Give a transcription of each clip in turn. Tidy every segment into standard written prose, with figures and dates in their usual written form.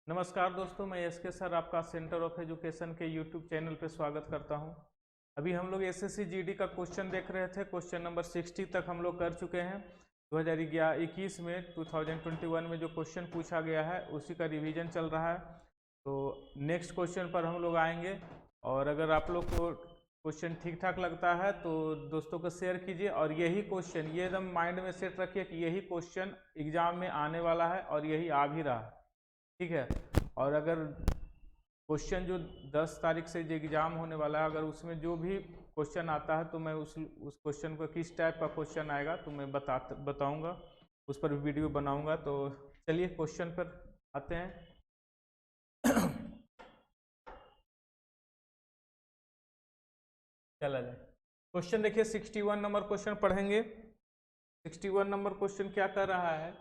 नमस्कार दोस्तों, मैं एस के सर आपका सेंटर ऑफ एजुकेशन के यूट्यूब चैनल पे स्वागत करता हूं। अभी हम लोग एसएससी जीडी का क्वेश्चन देख रहे थे। क्वेश्चन नंबर 60 तक हम लोग कर चुके हैं। 2021 में 2021 में जो क्वेश्चन पूछा गया है उसी का रिवीजन चल रहा है। तो नेक्स्ट क्वेश्चन पर हम लोग आएंगे, और अगर आप लोग को क्वेश्चन ठीक ठाक लगता है तो दोस्तों को शेयर कीजिए। और यही क्वेश्चन ये एकदम माइंड में सेट रखिए कि यही क्वेश्चन एग्जाम में आने वाला है और यही आ भी रहा है, ठीक है। और अगर क्वेश्चन जो 10 तारीख से जो एग्ज़ाम होने वाला है, अगर उसमें जो भी क्वेश्चन आता है तो मैं उस क्वेश्चन को किस टाइप का क्वेश्चन आएगा तो मैं बताऊंगा, उस पर वीडियो बनाऊंगा। तो चलिए क्वेश्चन पर आते हैं। चला जाए क्वेश्चन, देखिए 61 नंबर क्वेश्चन पढ़ेंगे। 61 नंबर क्वेश्चन क्या कर रहा है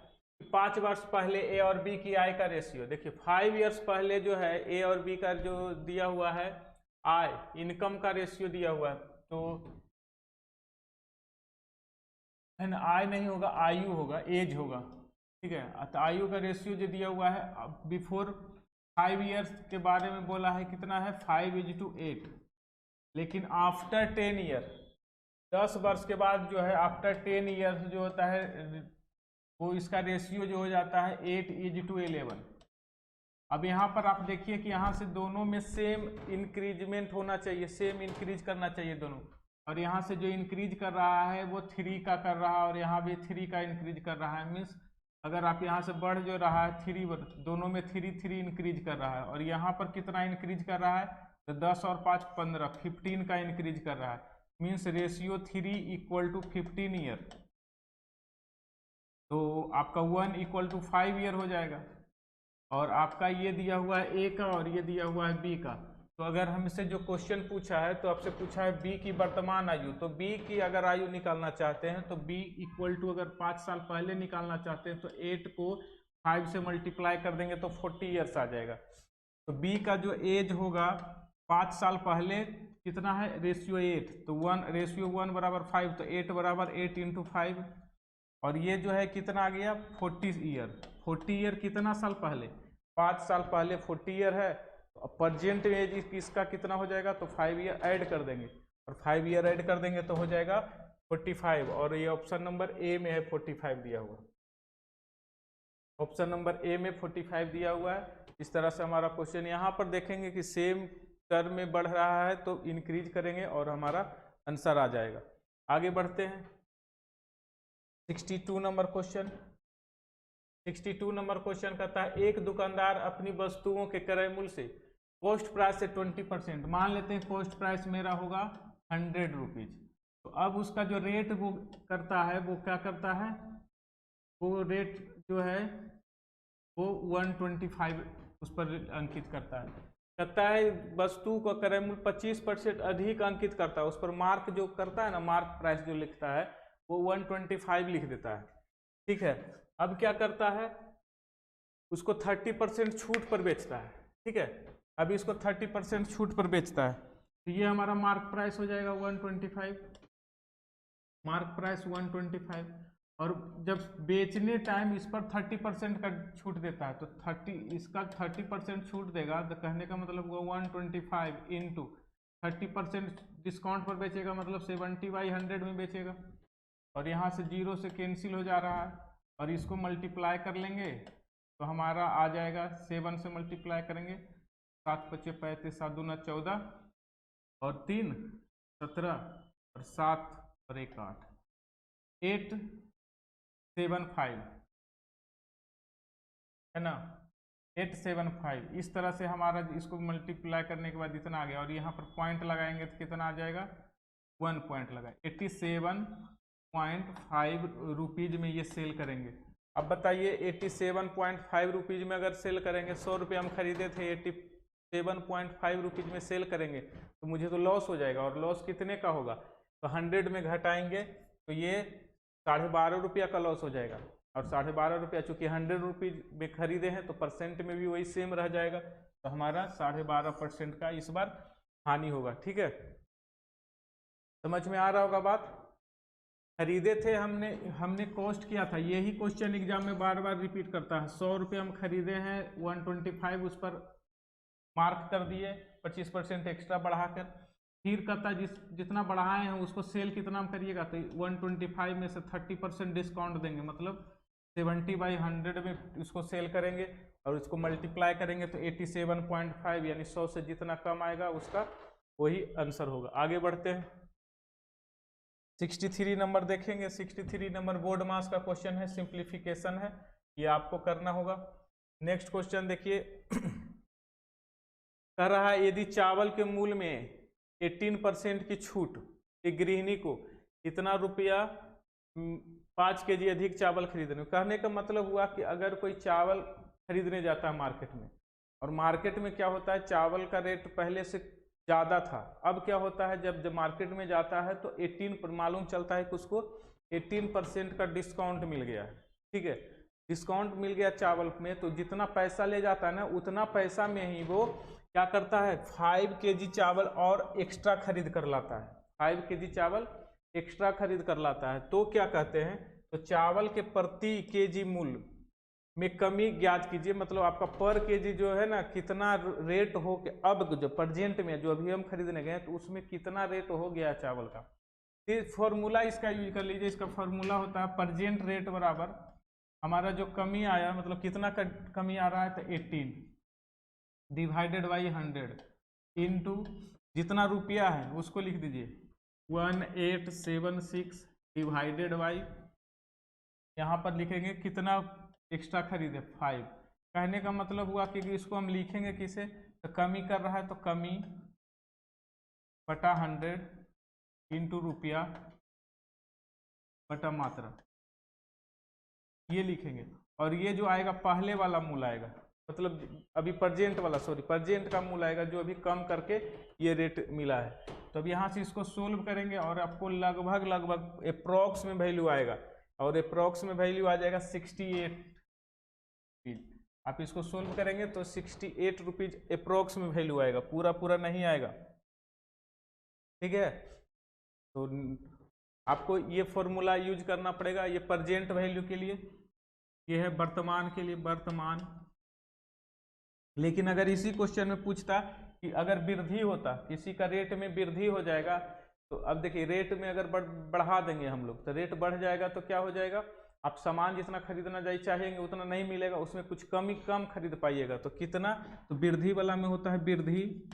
कि 5 वर्ष पहले ए और बी की आय का रेशियो। देखिए 5 ईयर्स पहले जो है ए और बी का जो दिया हुआ है आय, इनकम का रेशियो दिया हुआ है, तो है ना, आय नहीं होगा, आयु होगा, एज होगा, ठीक है। तो आयु का रेशियो जो दिया हुआ है बिफोर 5 ईयर्स के बारे में बोला है, कितना है 5:8। लेकिन आफ्टर 10 ईयर, 10 वर्ष के बाद जो है आफ्टर 10 ईयर्स जो होता है वो इसका रेशियो जो हो जाता है 8:11। अब यहाँ पर आप देखिए कि यहाँ से दोनों में सेम इंक्रीजमेंट होना चाहिए, सेम इंक्रीज करना चाहिए दोनों। और यहाँ से जो इंक्रीज कर रहा है वो 3 का कर रहा है, और यहाँ भी 3 का इंक्रीज कर रहा है। मीन्स अगर आप यहाँ से बढ़ जो रहा है 3, दोनों में 3 इंक्रीज कर रहा है। और यहाँ पर कितना इंक्रीज कर रहा है, तो 10 और 5 15, 15 का इंक्रीज कर रहा है। Means ratio 3:15 year. तो आपका 1:5 ईयर हो जाएगा। और आपका ये दिया हुआ है ए का और ये दिया हुआ है बी का। तो अगर हमसे जो क्वेश्चन पूछा है तो आपसे पूछा है बी की वर्तमान आयु, तो बी की अगर आयु निकालना चाहते हैं तो बी इक्वल टू, अगर 5 साल पहले निकालना चाहते हैं तो 8 को 5 से मल्टीप्लाई कर देंगे तो 40 ईयर्स आ जाएगा। तो बी का जो एज होगा 5 साल पहले कितना है, रेशियो 8, तो 1 रेशियो 1 बराबर 5, तो 8 बराबर 8 इंटू 5। और ये जो है कितना आ गया 40 ईयर। 40 ईयर कितना साल पहले, 5 साल पहले 40 ईयर है। तो प्रेजेंट एज इसका कितना हो जाएगा, तो 5 ईयर ऐड कर देंगे, और 5 ईयर ऐड कर देंगे तो हो जाएगा 45। और ये ऑप्शन नंबर ए में है 45 दिया हुआ, ऑप्शन नंबर ए में 45 दिया हुआ है। इस तरह से हमारा क्वेश्चन यहाँ पर देखेंगे कि सेम टर्म में बढ़ रहा है तो इंक्रीज करेंगे और हमारा आंसर आ जाएगा। आगे बढ़ते हैं 62 नंबर क्वेश्चन। 62 नंबर क्वेश्चन कहता है एक दुकानदार अपनी वस्तुओं के क्रय मूल्य से कॉस्ट प्राइस से 20%, मान लेते हैं कॉस्ट प्राइस मेरा होगा 100 रुपीज। तो अब उसका जो रेट वो करता है, वो क्या करता है, वो रेट जो है वो 125 उस पर अंकित करता है। कहता है वस्तु का क्रय मूल्य 25% अधिक अंकित करता है, उस पर मार्क जो करता है ना, मार्क प्राइस जो लिखता है वो 125 लिख देता है, ठीक है। अब क्या करता है, उसको 30% छूट पर बेचता है, ठीक है। अभी इसको 30% छूट पर बेचता है, तो ये हमारा मार्क प्राइस हो जाएगा 125, मार्क प्राइस 125। और जब बेचने टाइम इस पर 30% का छूट देता है, तो 30% छूट देगा, तो कहने का मतलब वो 125 इंटू 30% डिस्काउंट पर बेचेगा, मतलब 70/100 में बेचेगा। और यहाँ से 0 से कैंसिल हो जा रहा है, और इसको मल्टीप्लाई कर लेंगे तो हमारा आ जाएगा, 7 से मल्टीप्लाई करेंगे, 7 × 5 = 35, 7 × 2 = 14, और 3 = 17, और 7 और 1 = 8, 875 है ना, 875। इस तरह से हमारा इसको मल्टीप्लाई करने के बाद इतना आ गया, और यहाँ पर पॉइंट लगाएंगे तो कितना आ जाएगा, 1 पॉइंट लगाए, 87.5 रुपीज में ये सेल करेंगे। अब बताइए 87.5 रुपीज में अगर सेल करेंगे, 100 रुपये हम खरीदे थे, 87.5 रुपीज में सेल करेंगे तो मुझे तो लॉस हो जाएगा। और लॉस कितने का होगा, तो 100 में घटाएंगे तो ये 12.5 रुपया का लॉस हो जाएगा। और 12.5 रुपया चूंकि 100 रुपीज में खरीदे हैं तो परसेंट में भी वही सेम रह जाएगा, तो हमारा 12.5% का इस बार हानि होगा, ठीक है। समझ में आ रहा होगा बात। खरीदे थे हमने कॉस्ट किया था, यही क्वेश्चन एग्जाम में बार बार रिपीट करता है। 100 रुपये हम खरीदे हैं, 125 उस पर मार्क कर दिए 25% एक्स्ट्रा बढ़ाकर। फिर कहता है जितना बढ़ाए हैं उसको सेल कितना में करिएगा, तो 125 में से 30% डिस्काउंट देंगे, मतलब 70/100 में इसको सेल करेंगे और इसको मल्टीप्लाई करेंगे तो 87.5 यानी 100 से जितना कम आएगा उसका वही आंसर होगा। आगे बढ़ते हैं, 63 नंबर देखेंगे। 63 नंबर बोर्ड मास का क्वेश्चन है, सिंप्लीफिकेशन है, ये आपको करना होगा। नेक्स्ट क्वेश्चन देखिए कह रहा है यदि चावल के मूल्य में 18% की छूट एक गृहिणी को कितना रुपया 5 kg अधिक चावल खरीदने। कहने का मतलब हुआ कि अगर कोई चावल खरीदने जाता है मार्केट में, और मार्केट में क्या होता है चावल का रेट पहले से ज़्यादा था, अब क्या होता है जब मार्केट में जाता है तो 18 मालूम चलता है कि उसको 18% का डिस्काउंट मिल गया है। ठीक है, डिस्काउंट मिल गया चावल में, तो जितना पैसा ले जाता है ना उतना पैसा में ही वो क्या करता है 5 kg चावल और एक्स्ट्रा खरीद कर लाता है, 5 kg चावल एक्स्ट्रा खरीद कर लाता है। तो क्या कहते हैं, तो चावल के प्रति केजी मूल्य में कमी ज्ञात कीजिए, मतलब आपका पर केजी जो है ना कितना रेट हो के अब जो प्रेजेंट में जो अभी हम खरीदने गए तो उसमें कितना रेट हो गया चावल का। फॉर्मूला इसका यूज कर लीजिए, इसका फॉर्मूला होता है प्रेजेंट रेट बराबर हमारा जो कमी आया, मतलब कितना कमी आ रहा है तो 18 डिवाइडेड बाई 100 इंटू जितना रुपया है उसको लिख दीजिए 1876 डिवाइडेड बाई यहाँ पर लिखेंगे कितना एक्स्ट्रा खरीदे 5। कहने का मतलब हुआ कि इसको हम लिखेंगे किसे, तो कमी कर रहा है तो कमी बटा 100 इंटू रुपया बटा मात्रा, ये लिखेंगे। और ये जो आएगा पहले वाला मूल आएगा, मतलब अभी प्रेजेंट वाला, सॉरी प्रेजेंट का मूल आएगा जो अभी कम करके ये रेट मिला है। तो अब यहाँ से इसको सोल्व करेंगे और आपको लगभग अप्रॉक्स में वैल्यू आएगा, और अप्रॉक्स में वैल्यू आ जाएगा 68 रुपीज। आप इसको सोल्व करेंगे तो 68 रुपीज अप्रॉक्स में वैल्यू आएगा, पूरा नहीं आएगा। ठीक है, तो आपको ये फॉर्मूला यूज करना पड़ेगा, ये प्रेजेंट वैल्यू के लिए, ये है वर्तमान के लिए वर्तमान। लेकिन अगर इसी क्वेश्चन में पूछता कि अगर वृद्धि होता, किसी का रेट में वृद्धि हो जाएगा, तो अब देखिए रेट में अगर बढ़ा देंगे हम लोग तो रेट बढ़ जाएगा तो क्या हो जाएगा, आप सामान जितना खरीदना चाहेंगे उतना नहीं मिलेगा, उसमें कुछ कम खरीद पाइएगा। तो कितना, तो वृद्धि वाला में होता है वृद्धि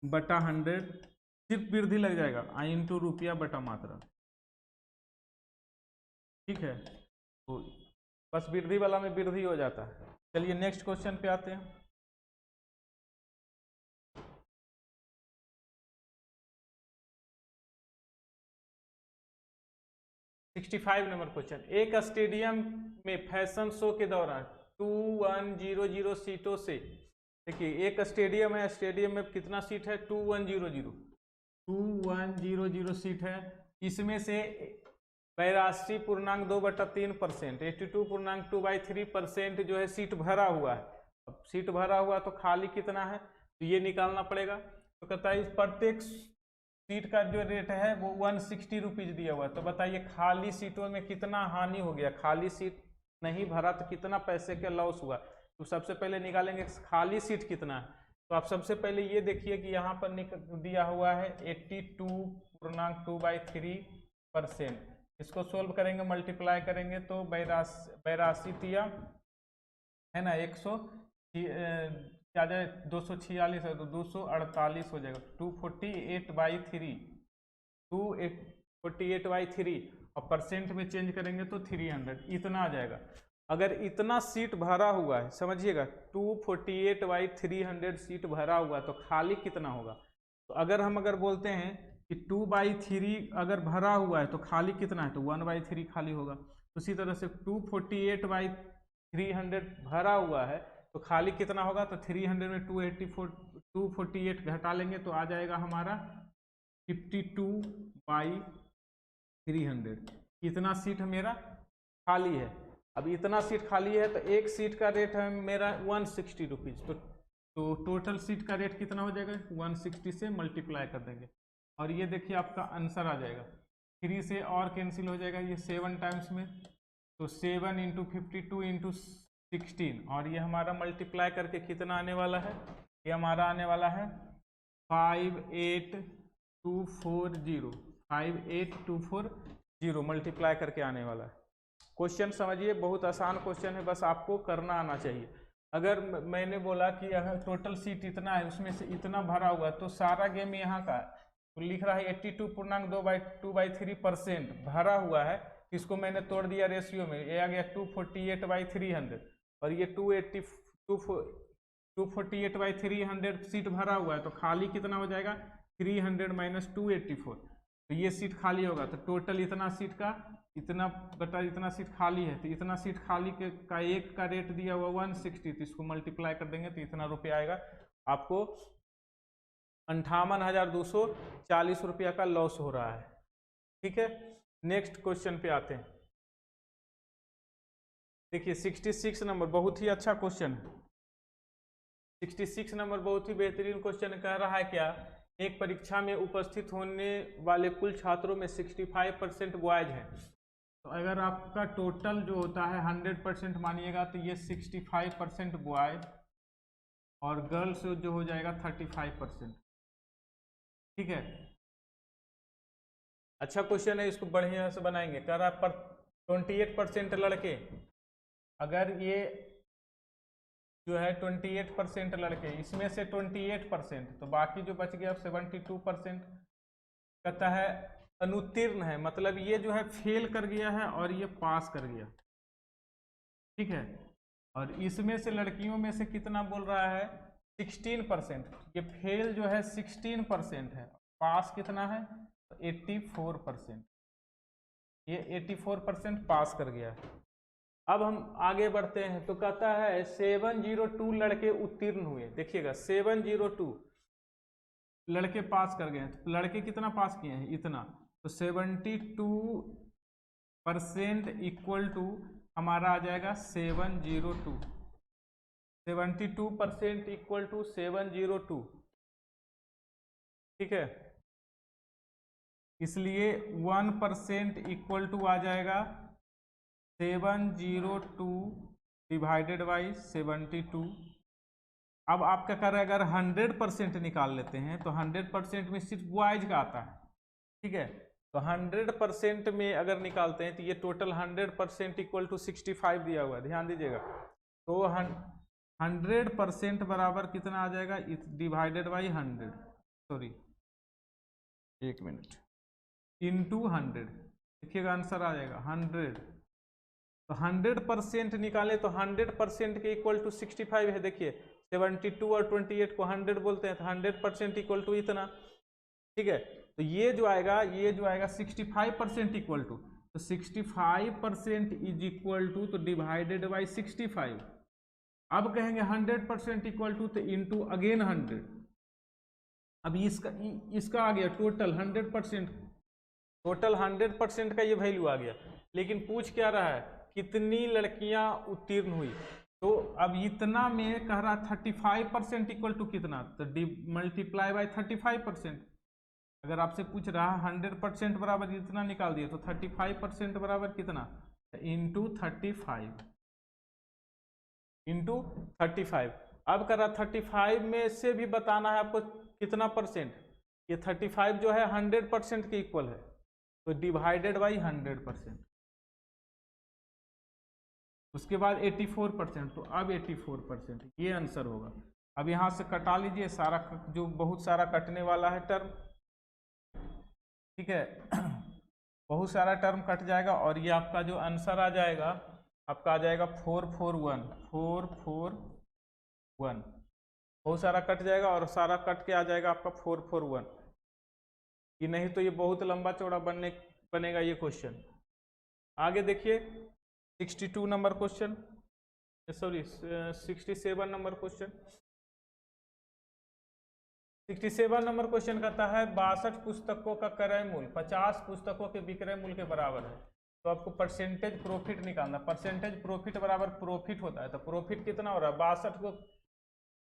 बटा 100, सिर्फ वृद्धि लग जाएगा इंटू रुपया बटा मात्रा। ठीक है, तो बस वृद्धि वाला में वृद्धि हो जाता है। चलिए नेक्स्ट क्वेश्चन पे आते हैं। $65 नंबर क्वेश्चन, एक स्टेडियम में फैशन शो के दौरान 2100 सीटों से, देखिए एक स्टेडियम है, स्टेडियम में कितना सीट है 2100 सीट है, इसमें से 82.2/3%, 82.2/3% जो है सीट भरा हुआ है। अब सीट भरा हुआ तो खाली कितना है, तो ये निकालना पड़ेगा। तो कहता है प्रत्येक सीट का जो रेट है वो 160 रुपीज दिया हुआ है। तो बताइए खाली सीटों में कितना हानि हो गया, खाली सीट नहीं भरा तो कितना पैसे का लॉस हुआ। तो सबसे पहले निकालेंगे खाली सीट कितना है। तो आप सबसे पहले ये देखिए कि यहाँ पर दिया हुआ है 82.2/3%। इसको सोल्व करेंगे, मल्टीप्लाई करेंगे तो 82 तिया है ना 100 क्या जाए 246 है तो 248 हो जाएगा, 248/3 और परसेंट में चेंज करेंगे तो 300, इतना आ जाएगा। अगर इतना सीट भरा हुआ है, समझिएगा 248/300 सीट भरा हुआ है तो खाली कितना होगा। तो अगर बोलते हैं कि 2/3 अगर भरा हुआ है तो खाली कितना है, तो 1/3 खाली होगा। उसी तरह से 248/300 भरा हुआ है तो खाली कितना होगा, तो 300 में 248 घटा लेंगे तो आ जाएगा हमारा 52/300। इतना सीट मेरा खाली है। अब इतना सीट खाली है तो एक सीट का रेट है मेरा 160 रुपीज़, तो टोटल सीट का रेट कितना हो जाएगा 160 से मल्टीप्लाई कर देंगे और ये देखिए आपका आंसर आ जाएगा। 3 से और कैंसिल हो जाएगा ये 7 टाइम्स में, तो 7 इंटू 52 इंटू 16, और ये हमारा मल्टीप्लाई करके कितना आने वाला है, ये हमारा आने वाला है 58240, 58240 मल्टीप्लाई करके आने वाला है। क्वेश्चन समझिए, बहुत आसान क्वेश्चन है, बस आपको करना आना चाहिए। अगर मैंने बोला कि अगर टोटल सीट इतना है, उसमें से इतना भरा हुआ, तो सारा गेम यहाँ का तो लिख रहा है 82.2/3% भरा हुआ है, इसको मैंने तोड़ दिया रेशियो में, ये आ गया 248/300, और ये 248/300 सीट भरा हुआ है, तो खाली कितना हो जाएगा 300 माइनस 284, तो ये सीट खाली होगा। तो टोटल इतना सीट का इतना बटा इतना सीट खाली है, तो इतना सीट खाली का एक का रेट दिया हुआ 160, तो इसको मल्टीप्लाई कर देंगे तो इतना रुपया आएगा आपको 58,240 रुपया का लॉस हो रहा है। ठीक है, नेक्स्ट क्वेश्चन पे आते हैं। देखिए 66 नंबर बहुत ही अच्छा क्वेश्चन है। 66 नंबर बहुत ही बेहतरीन क्वेश्चन कह रहा है क्या, एक परीक्षा में उपस्थित होने वाले कुल छात्रों में 65% बॉयज हैं, तो अगर आपका टोटल जो होता है 100% मानिएगा, तो ये 65% बॉयज और गर्ल्स जो हो जाएगा 35%। ठीक है, अच्छा क्वेश्चन है, इसको बढ़िया से बनाएंगे। कह रहा है पर 28% लड़के, अगर ये जो है 28% लड़के, इसमें से 28%, तो बाकी जो बच गया 72% कहता है अनुत्तीर्ण है, मतलब ये जो है फेल कर गया है और ये पास कर गया। ठीक है, और इसमें से लड़कियों में से कितना बोल रहा है 16%, ये फेल जो है 16% है, पास कितना है तो 84%, ये 84% पास कर गया। अब हम आगे बढ़ते हैं, तो कहता है 702 लड़के उत्तीर्ण हुए। देखिएगा 702 लड़के पास कर गए, तो लड़के कितना पास किए हैं इतना, तो 72% इक्वल टू हमारा आ जाएगा 702, 72% इक्वल टू 702। ठीक है, इसलिए 1% इक्वल टू आ जाएगा 702 डिवाइडेड बाई 72। अब आपका कर रहा है अगर 100% निकाल लेते हैं, तो 100% में सिर्फ बॉयज का आता है। ठीक है, तो 100% में अगर निकालते हैं, तो ये टोटल 100% इक्वल टू 65 दिया हुआ है, ध्यान दीजिएगा। तो 100% बराबर कितना आ जाएगा divided by 100, sorry 1 minute, into 100, देखिएगा आंसर आ जाएगा 100। तो 100% निकाले तो 100% के इक्वल टू 65 है। देखिए 72 और 28 को 100 बोलते हैं, तो 100% इक्वल टू इतना। ठीक है, तो ये जो आएगा 65% इक्वल टू, तो 65% इज इक्वल टू, तो डिवाइडेड बाई 65। अब कहेंगे 100% इक्वल टू, तो इंटू अगेन 100। अब इसका आ गया टोटल 100%, टोटल 100% का ये वैल्यू आ गया। लेकिन पूछ क्या रहा है कितनी लड़कियां उत्तीर्ण हुई, तो अब इतना में कह रहा 35% इक्वल टू कितना, तो मल्टीप्लाई बाई 35%। अगर आपसे पूछ रहा 100% बराबर इतना निकाल दिया, तो 35% बराबर कितना, इंटू 35, इंटू 35। अब कर रहा 35 में से भी बताना है आपको कितना परसेंट, ये 35 जो है 100% के इक्वल है, तो डिवाइडेड बाई 100%। उसके बाद 84%, तो अब 84% ये आंसर होगा। अब यहाँ से कटा लीजिए सारा, जो बहुत सारा कटने वाला है टर्म। ठीक है, बहुत सारा टर्म कट जाएगा, और ये आपका जो आंसर आ जाएगा, आपका आ जाएगा 441, 441, बहुत सारा कट जाएगा और सारा कट के आ जाएगा आपका 441। ये नहीं तो ये बहुत लंबा चौड़ा बनेगा ये क्वेश्चन। आगे देखिए 62 number question, sorry 67 number question. 67 number question कहता है 62 पुस्तकों का क्रय मूल्य 50 पुस्तकों के विक्रय मूल्य के बराबर है, तो आपको परसेंटेज प्रॉफिट निकालना। परसेंटेज प्रॉफिट बराबर प्रॉफिट होता है, तो प्रॉफिट कितना हो रहा है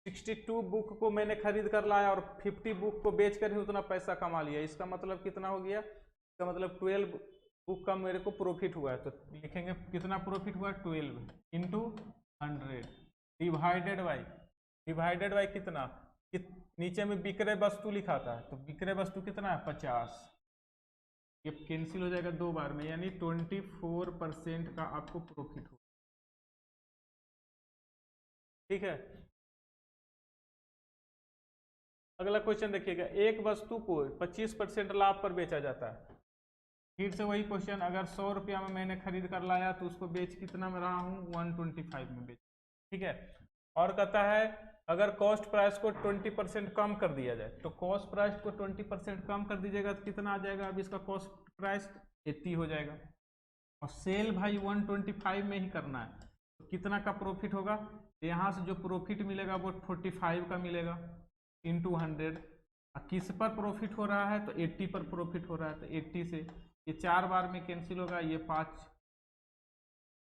62 बुक को मैंने खरीद कर लाया और 50 बुक को बेच कर ही उतना पैसा कमा लिया, इसका मतलब कितना हो गया इसका मतलब 12 बुक का मेरे को प्रॉफिट हुआ है, तो लिखेंगे कितना प्रॉफिट हुआ, 12 इंटू 100 डिवाइडेड बाई कितना, नीचे में विक्रय वस्तु लिखा था, तो विक्रय वस्तु कितना है 50, ये कैंसिल हो जाएगा 2 बार में, यानी 24% का आपको प्रॉफिट होगा। ठीक है, अगला क्वेश्चन देखिएगा, एक वस्तु को 25% लाभ पर बेचा जाता है। फिर से वही क्वेश्चन, अगर 100 रुपया में मैंने खरीद कर लाया तो उसको बेच कितना में रहा हूँ, 125 में बेच। ठीक है, और कहता है अगर कॉस्ट प्राइस को 20% कम कर दिया जाए, तो कॉस्ट प्राइस को 20% कम कर दीजिएगा तो कितना आ जाएगा, अब इसका कॉस्ट प्राइस 80 हो जाएगा, और सेल भाई 125 में ही करना है, तो कितना का प्रॉफिट होगा, यहाँ से जो प्रॉफिट मिलेगा वो 45 का मिलेगा इंटू 100, किस पर प्रॉफिट हो रहा है, तो 80 पर प्रॉफिट हो रहा है, तो 80 से ये 4 बार में कैंसिल होगा, ये 5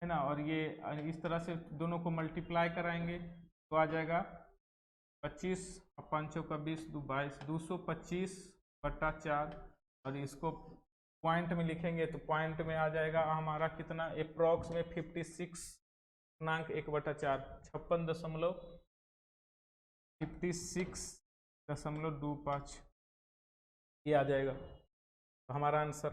है ना, और ये इस तरह से दोनों को मल्टीप्लाई कराएंगे तो आ जाएगा 25 और 5 का 20 22 225/4, और इसको पॉइंट में लिखेंगे तो पॉइंट में आ जाएगा हमारा कितना, अप्रॉक्स में 56.1/4 56.25 ये आ जाएगा तो हमारा आंसर।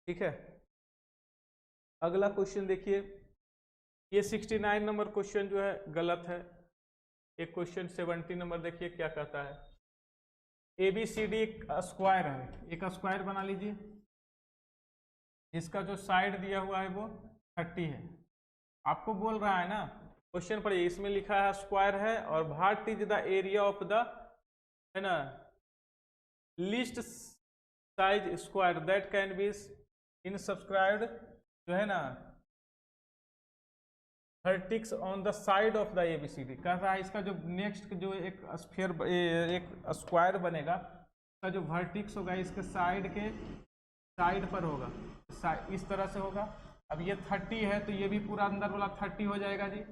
ठीक है, अगला क्वेश्चन देखिए, ये 69 नंबर क्वेश्चन जो है गलत है। एक क्वेश्चन 70 नंबर देखिए क्या कहता है, ABCD एक स्क्वायर है, एक स्क्वायर बना लीजिए, इसका जो साइड दिया हुआ है वो 30 है। आपको बोल रहा है ना, क्वेश्चन पढ़िए, इसमें लिखा है स्क्वायर है और what is the area of the, है ना, list size square that can be in subscribed, जो है ना, vertices on the side of the ABCD। कह रहा है इसका जो नेक्स्ट जो एक स्फीयर, एक स्क्वायर बनेगा, इसका जो वर्टिक्स होगा इसके साइड पर होगा, इस तरह से होगा। अब ये 30 है तो ये भी पूरा अंदर वाला 30 हो जाएगा जी।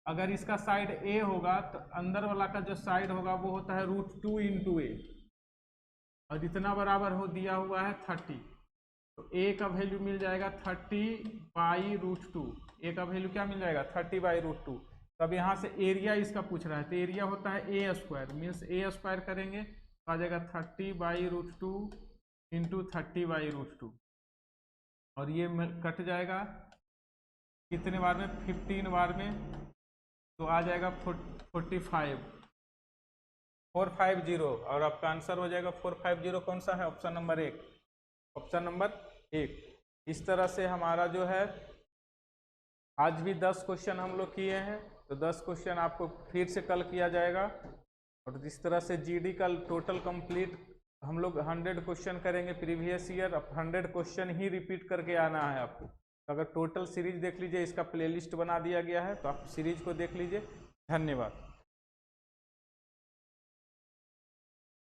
अगर इसका साइड A होगा तो अंदर वाला का जो साइड होगा वो होता है √2 × A, और इतना बराबर हो दिया हुआ है 30, तो A का वैल्यू मिल जाएगा 30/√2। A का वैल्यू क्या मिल जाएगा, 30/√2। तब यहाँ से एरिया इसका पूछ रहा है, तो एरिया होता है A², मीन्स A² करेंगे तो आ जाएगा 30/√2 × 30/√2, और ये कट जाएगा कितने बार में, 15 बार में, तो आ जाएगा 450, और आपका आंसर हो जाएगा 450। कौन सा है, ऑप्शन नंबर 1, ऑप्शन नंबर 1। इस तरह से हमारा जो है आज भी 10 क्वेश्चन हम लोग किए हैं, तो 10 क्वेश्चन आपको फिर से कल किया जाएगा, और जिस तरह से GD का टोटल कंप्लीट हम लोग 100 क्वेश्चन करेंगे प्रीवियस ईयर, अब 100 क्वेश्चन ही रिपीट करके आना है आपको। तो अगर टोटल सीरीज देख लीजिए, इसका प्लेलिस्ट बना दिया गया है, तो आप सीरीज को देख लीजिए। धन्यवाद।